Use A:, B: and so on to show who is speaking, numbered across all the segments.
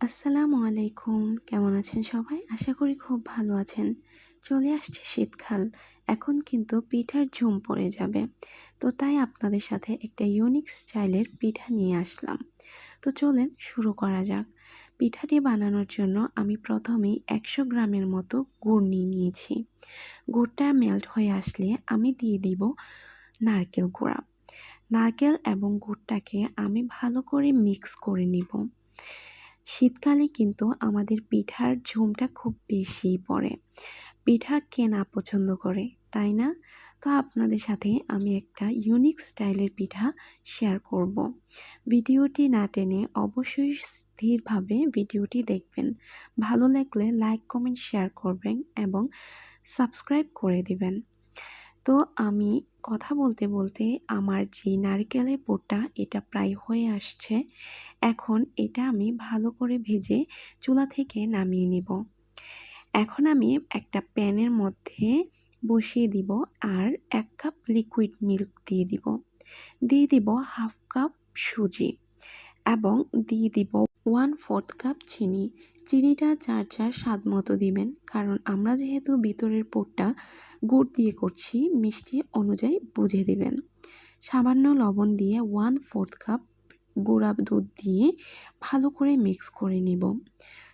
A: আসসালামু আলাইকুম। কেমন আছেন সবাই? আশা করি খুব ভালো আছেন। চলে আসছে শীতকাল। এখন কিন্তু পিঠার ঝুম পড়ে যাবে। তো তাই আপনাদের সাথে একটা ইউনিক স্টাইলের পিঠা নিয়ে আসলাম। তো চলেন শুরু করা যাক। পিঠাটি বানানোর জন্য আমি প্রথমেই ১০০ গ্রামের মতো গুড় নিয়ে নিয়েছি। গুড়টা মেল্ট হয়ে আসলে আমি দিয়ে দিব নারকেল কোড়া। নারকেল এবং গুড়টাকে আমি ভালো করে মিক্স করে নিব। শীতকালে কিন্তু আমাদের পিঠার ঝুমটা খুব বেশিই পড়ে। পিঠা কে না পছন্দ করে, তাই না? তো আপনাদের সাথে আমি একটা ইউনিক স্টাইলের পিঠা শেয়ার করব। ভিডিওটি না টেনে অবশ্যই স্থিরভাবে ভিডিওটি দেখবেন। ভালো লাগলে লাইক, কমেন্ট, শেয়ার করবেন এবং সাবস্ক্রাইব করে দিবেন। তো আমি কথা বলতে বলতে আমার যে নারকেলের পুরটা এটা প্রায় হয়ে আসছে। এখন এটা আমি ভালো করে ভেজে চুলা থেকে নামিয়ে নিব। এখন আমি একটা প্যানের মধ্যে বসিয়ে দিব আর ১ কাপ লিকুইড মিল্ক দিয়ে দিব। দিয়ে দিব 1/2 কাপ সুজি এবং দিয়ে দিব 1/4 কাপ চিনি। চিনিটা যার যার স্বাদ মতো দিবেন, কারণ আমরা যেহেতু ভিতরের পুরটা গুড় দিয়ে করছি, মিষ্টি অনুযায়ী বুঝে দিবেন। সামান্য লবণ দিয়ে 1/4 কাপ গুঁড়া দুধ দিয়ে ভালো করে মিক্স করে নেব।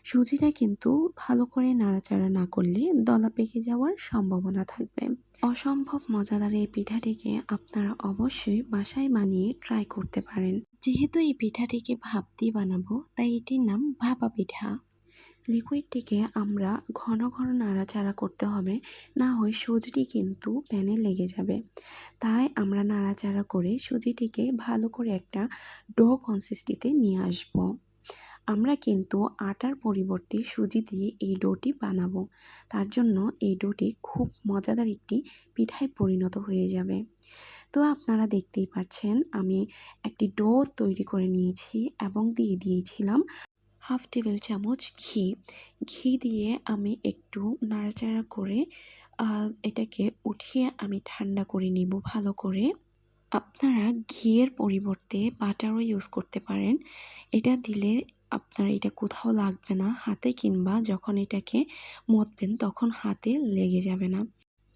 A: সুজিটা কিন্তু ভালো করে নাড়াচাড়া না করলে দলা পেকে যাওয়ার সম্ভাবনা থাকবে। অসম্ভব মজাদার এই পিঠাটিকে আপনারা অবশ্যই বাসায় বানিয়ে ট্রাই করতে পারেন। যেহেতু এই পিঠাটিকে ভাপ দিয়ে বানাবো, তাই এটির নাম ভাপা পিঠা। লিকুইডটিকে আমরা ঘন ঘন নাড়াচাড়া করতে হবে, না হয় সুজিটি কিন্তু প্যানে লেগে যাবে। তাই আমরা নাড়াচাড়া করে সুজিটিকে ভালো করে একটা ডো কনসিস্টেন্সিতে নিয়ে আসব। আমরা কিন্তু আটার পরিবর্তে সুজি দিয়ে এই ডোটি বানাবো। তার জন্য এই ডোটি খুব মজাদার একটি পিঠায় পরিণত হয়ে যাবে। তো আপনারা দেখতেই পাচ্ছেন আমি একটি ডো তৈরি করে নিয়েছি এবং দিয়ে দিয়েছিলাম 1/2 টেবিল চামচ ঘি। ঘি দিয়ে আমি একটু নাড়াচাড়া করে এটাকে উঠিয়ে আমি ঠান্ডা করে নিব ভালো করে। আপনারা ঘিয়ের পরিবর্তে বাটারও ইউজ করতে পারেন। এটা দিলে আপনার এটা কোথাও লাগবে না হাতে, কিংবা যখন এটাকে মথবেন তখন হাতে লেগে যাবে না।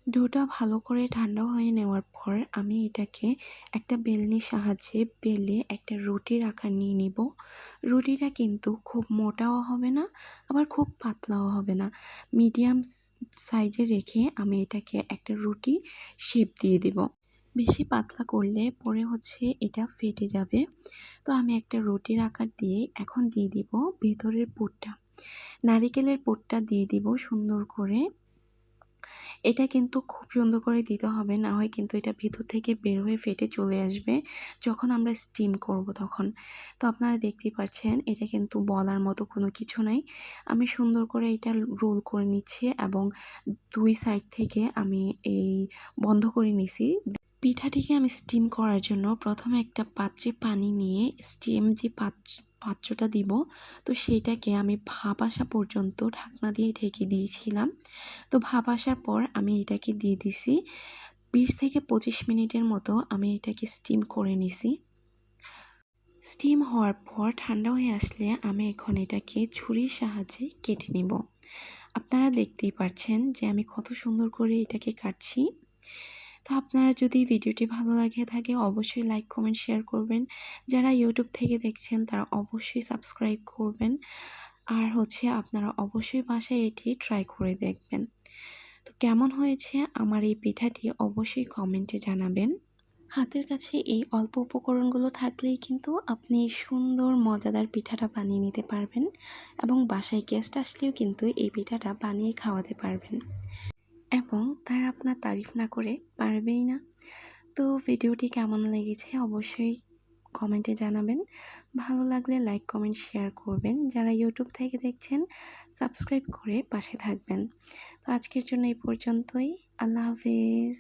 A: ডোটা ভালো করে ঠান্ডা হয়ে নেওয়ার পর আমি এটাকে একটা বেলনির সাহায্যে বেলে একটা রুটির আকার নিয়ে নিব। রুটিটা কিন্তু খুব মোটাও হবে না, আবার খুব পাতলাও হবে না। মিডিয়াম সাইজে রেখে আমি এটাকে একটা রুটি শেপ দিয়ে দেব। বেশি পাতলা করলে পরে এটা ফেটে যাবে। তো আমি একটা রুটির আকার দিয়ে এখন দিয়ে দিব ভেতরের পুরটা। নারিকেলের পুরটা দিয়ে দিব সুন্দর করে। এটা কিন্তু খুব সুন্দর করে দিতে হবে, না হয় কিন্তু এটা ভিতর থেকে বের হয়ে ফেটে চলে আসবে যখন আমরা স্টিম করব তখন। তো আপনারা দেখতেই পাচ্ছেন এটা কিন্তু বলার মতো কোনো কিছু নাই। আমি সুন্দর করে এটা রোল করে নিচ্ছি এবং 2 সাইড থেকে আমি এই বন্ধ করে নিছি। পিঠাটিকে আমি স্টিম করার জন্য প্রথমে একটা পাত্রে পানি নিয়ে স্টিম যে পাত্রটা দিব, তো সেটাকে আমি ভাপ আসা পর্যন্ত ঢাকনা দিয়ে ঢেকে দিয়েছিলাম। তো ভাপ আসার পর আমি এটাকে দিয়ে দিছি 20 থেকে 25 মিনিটের মতো আমি এটাকে স্টিম করে নিছি। স্টিম হওয়ার পর ঠান্ডা হয়ে আসলে আমি এখন এটাকে ছুরির সাহায্যে কেটে নিব। আপনারা দেখতেই পাচ্ছেন যে আমি কত সুন্দর করে এটাকে কাটছি। তো আপনারা যদি ভিডিওটি ভালো লাগে থাকে অবশ্যই লাইক, কমেন্ট, শেয়ার করবেন। যারা ইউটিউব থেকে দেখছেন তারা অবশ্যই সাবস্ক্রাইব করবেন। আর আপনারা অবশ্যই বাসায় এটি ট্রাই করে দেখবেন। তো কেমন হয়েছে আমার এই পিঠাটি অবশ্যই কমেন্টে জানাবেন। হাতের কাছে এই অল্প উপকরণগুলো থাকলেই কিন্তু আপনি সুন্দর মজাদার পিঠাটা বানিয়ে নিতে পারবেন এবং বাসায় গেস্ট আসলেও কিন্তু এই পিঠাটা বানিয়ে খাওয়াতে পারবেন এবং তারা আপনার তারিফ না করে পারবেই না। তো ভিডিওটি কেমন লেগেছে অবশ্যই কমেন্টে জানাবেন। ভালো লাগলে লাইক, কমেন্ট, শেয়ার করবেন। যারা ইউটিউব থেকে দেখছেন সাবস্ক্রাইব করে পাশে থাকবেন। তো আজকের জন্য এই পর্যন্তই। আল্লাহ হাফেজ।